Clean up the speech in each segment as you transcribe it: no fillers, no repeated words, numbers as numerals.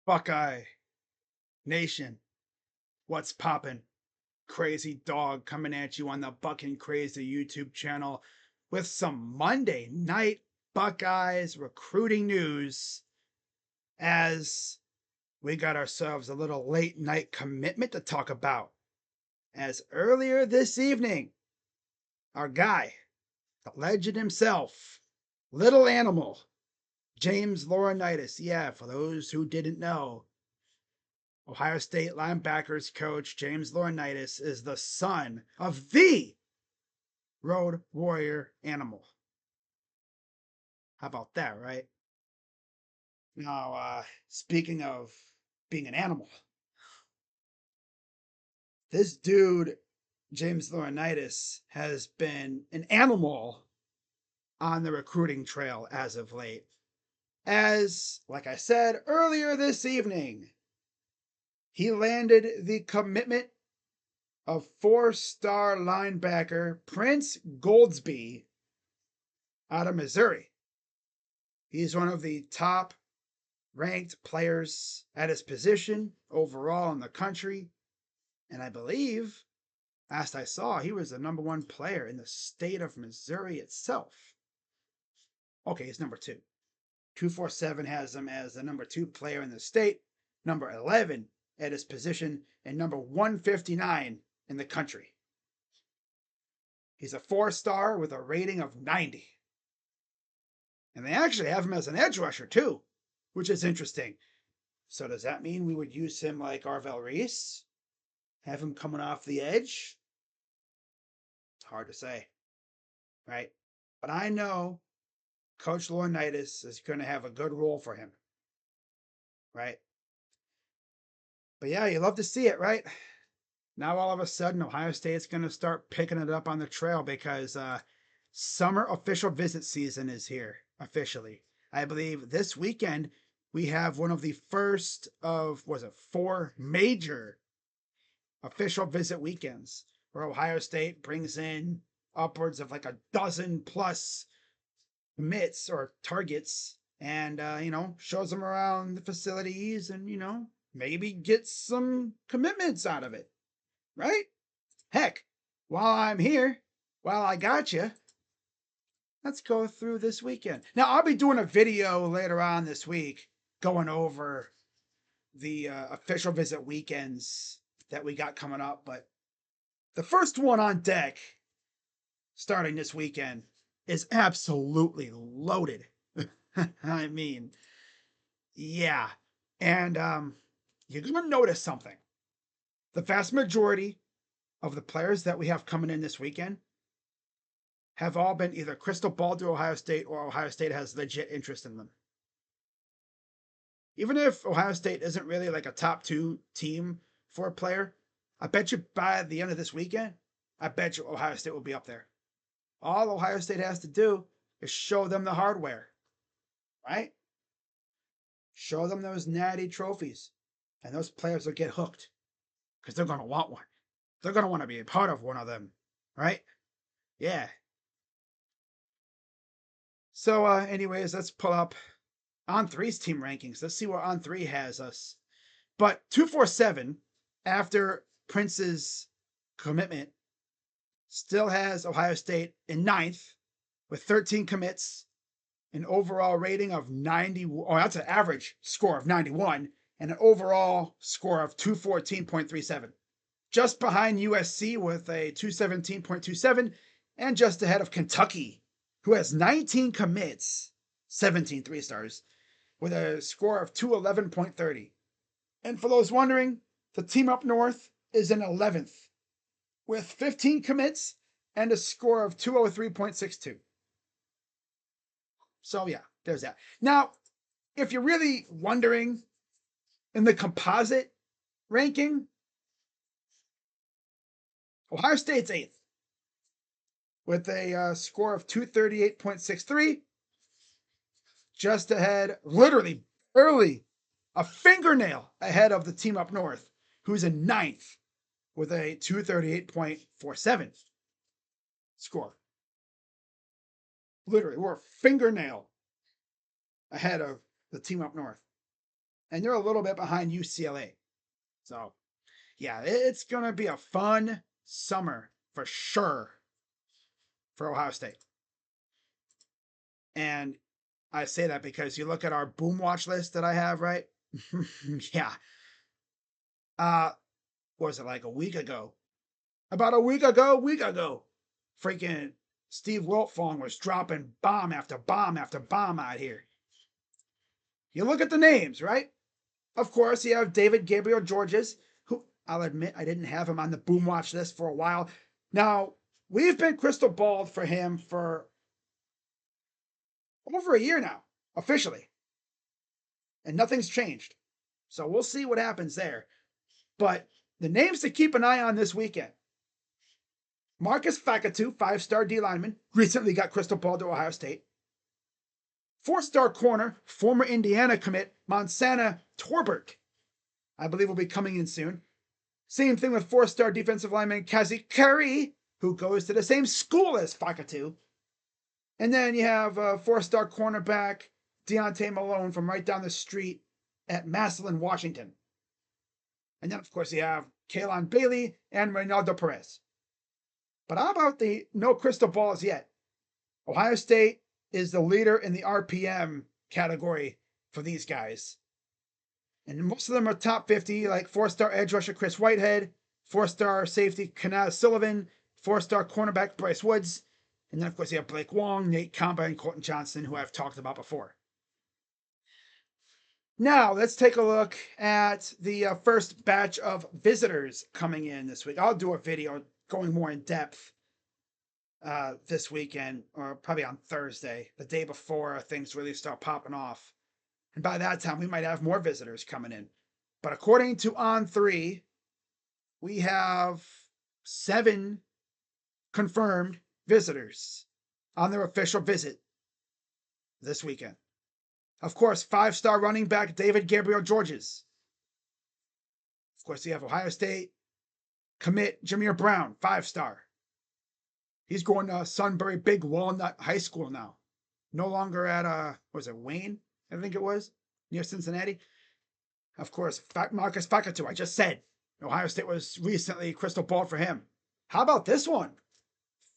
Buckeye Nation, what's poppin'? Crazy Dog coming at you on the Buckin' Crazy YouTube channel with some Monday night Buckeyes recruiting news as we got ourselves a little late night commitment to talk about. As earlier this evening, our guy, the legend himself, Little Animal, James Laurinaitis. Yeah, for those who didn't know, Ohio State linebackers coach James Laurinaitis is the son of the Road Warrior Animal. How about that, right? Now, speaking of being an animal, this dude, James Laurinaitis, has been an animal on the recruiting trail as of late. As, like I said earlier this evening, he landed the commitment of four-star linebacker Prince Goldsby out of Missouri. He's one of the top ranked players at his position overall in the country. And I believe, last I saw, he was the number one player in the state of Missouri itself. Okay, he's number two. 247 has him as the number two player in the state, number 11 at his position, and number 159 in the country. He's a four-star with a rating of 90. And they actually have him as an edge rusher, too, which is interesting. So does that mean we would use him like Arvell Reese? Have him coming off the edge? It's hard to say, right? But I know Coach Laurinaitis is going to have a good role for him, right? But yeah, you love to see it, right? Now all of a sudden, Ohio State's going to start picking it up on the trail because summer official visit season is here officially. I believe this weekend we have one of the first of, was it, four major official visit weekends where Ohio State brings in upwards of like a dozen plus commits or targets and, shows them around the facilities and, maybe gets some commitments out of it, right? Heck, while I'm here, while I got you, let's go through this weekend. Now, I'll be doing a video later on this week going over the official visit weekends that we got coming up, but the first one on deck starting this weekend is absolutely loaded. I mean, yeah. And you're going to notice something. The vast majority of the players that we have coming in this weekend have all been either crystal balled to Ohio State or Ohio State has legit interest in them. Even if Ohio State isn't really like a top two team for a player, I bet you by the end of this weekend, I bet you Ohio State will be up there. All Ohio State has to do is show them the hardware, right? Show them those natty trophies, and those players will get hooked because they're going to want one. They're going to want to be a part of one of them, right? Yeah. So, anyways, let's pull up On3's team rankings. Let's see where On3 has us. But 247, after Prince's commitment, still has Ohio State in ninth with 13 commits, an overall rating of 90. Oh, that's an average score of 91, and an overall score of 214.37. Just behind USC with a 217.27, and just ahead of Kentucky, who has 19 commits, 17 3-stars, with a score of 211.30. And for those wondering, the team up north is in 11th with 15 commits and a score of 203.62. So yeah, there's that. Now, if you're really wondering, in the composite ranking, Ohio State's 8th with a score of 238.63, just ahead, literally early, a fingernail ahead of the team up north, who's in ninth with a 238.47 score. Literally, we're a fingernail ahead of the team up north. and they're a little bit behind UCLA. So, yeah, it's going to be a fun summer for sure for Ohio State. And I say that because you look at our boom watch list that I have, right? Yeah. What was it, like a week ago? About a week ago, freaking Steve Wiltfong was dropping bomb after bomb after bomb out here. You look at the names, right? Of course, you have David Gabriel Georges, who I'll admit I didn't have him on the boom watch list for a while. Now, we've been crystal balled for him for over a year now, officially. And nothing's changed. So we'll see what happens there. But the names to keep an eye on this weekend. Marcus Fakatu, 5-star D lineman, recently got crystal balled to Ohio State. 4-star corner, former Indiana commit, Monsana Torbert, I believe will be coming in soon. Same thing with 4-star defensive lineman Kazi Curry, who goes to the same school as Fakatu. And then you have 4-star cornerback Deontay Malone from right down the street at Massillon, Washington. And then, of course, you have Kaylon Bailey and Reynaldo Perez. But how about the no crystal balls yet? Ohio State is the leader in the RPM category for these guys. And most of them are top 50, like 4-star edge rusher Chris Whitehead, 4-star safety Kanaz Sullivan, 4-star cornerback Bryce Woods, and then, of course, you have Blake Wong, Nate Kamba, and Colton Johnson, who I've talked about before. Now, let's take a look at the first batch of visitors coming in this week. I'll do a video going more in depth this weekend, or probably on Thursday, the day before things really start popping off. And by that time, we might have more visitors coming in. But according to On3, we have 7 confirmed visitors on their official visit this weekend. Of course, 5-star running back David Gabriel Georges. Of course, you have Ohio State commit Jameer Brown, 5-star. He's going to Sunbury Big Walnut High School now. No longer at, what was it, Wayne, I think it was, near Cincinnati. Of course, Marcus Fakatu, I just said. Ohio State was recently crystal balled for him. How about this one?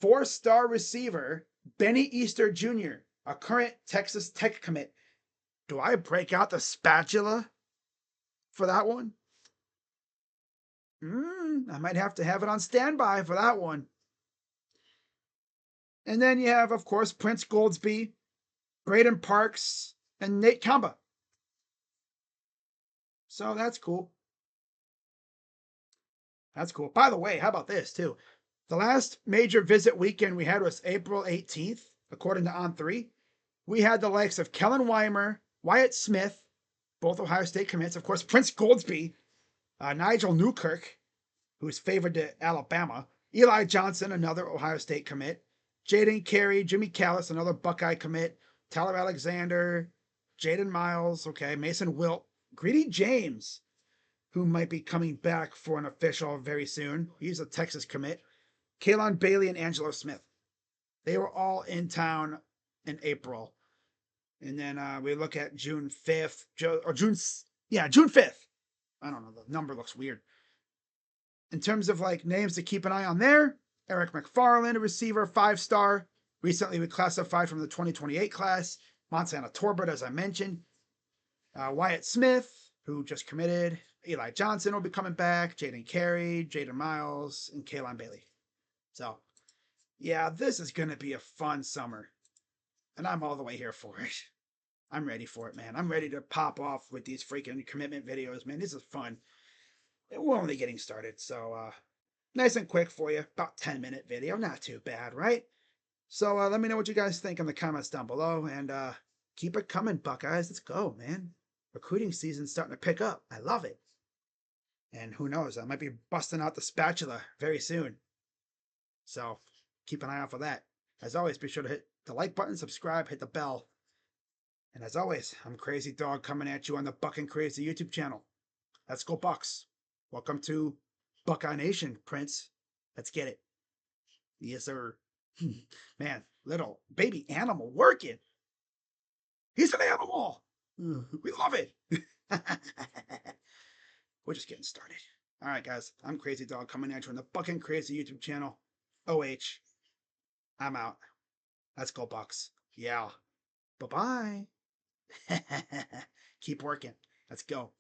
4-star receiver Benny Easter Jr., a current Texas Tech commit. Do I break out the spatula for that one? I might have to have it on standby for that one. And then you have, of course, Prince Goldsby, Braden Parks, and Nate Kamba. So that's cool. That's cool. By the way, how about this, too? The last major visit weekend we had was April 18th, according to On3. We had the likes of Kellen Weimer, Wyatt Smith, both Ohio State commits. Of course, Prince Goldsby, Nigel Newkirk, who's favored to Alabama, Eli Johnson, another Ohio State commit, Jaden Carey, Jimmy Callis, another Buckeye commit, Tyler Alexander, Jaden Miles, okay, Mason Wilt, Greedy James, who might be coming back for an official very soon. He's a Texas commit. Kaylon Bailey and Angelo Smith. They were all in town in April. And then we look at June 5th, June 5th. I don't know, the number looks weird. In terms of like names to keep an eye on there, Eric McFarland, a receiver, 5-star, recently reclassified from the 2028 class. Monsana Torbert, as I mentioned. Wyatt Smith, who just committed. Eli Johnson will be coming back. Jaden Carey, Jaden Miles, and Kaylon Bailey. So, yeah, this is going to be a fun summer. And I'm all the way here for it. I'm ready for it, man. I'm ready to pop off with these freaking commitment videos, man. This is fun. We're only getting started, so nice and quick for you. About 10-minute video. Not too bad, right? So let me know what you guys think in the comments down below. And keep it coming, Buckeyes. Let's go, man. Recruiting season's starting to pick up. I love it. And who knows, I might be busting out the spatula very soon. So keep an eye out for that. As always, be sure to hit the like button, subscribe, hit the bell. And as always, I'm Crazy Dog coming at you on the Buck and Crazy YouTube channel. Let's go Bucks. Welcome to Buckeye Nation, Prince. Let's get it. Yes, sir. Man, little baby animal working. He's an animal. We love it. We're just getting started. All right, guys. I'm Crazy Dog coming at you on the Bucking Crazy YouTube channel. OH. I'm out. Let's go, Bucks. Yeah. Bye bye. Keep working. Let's go.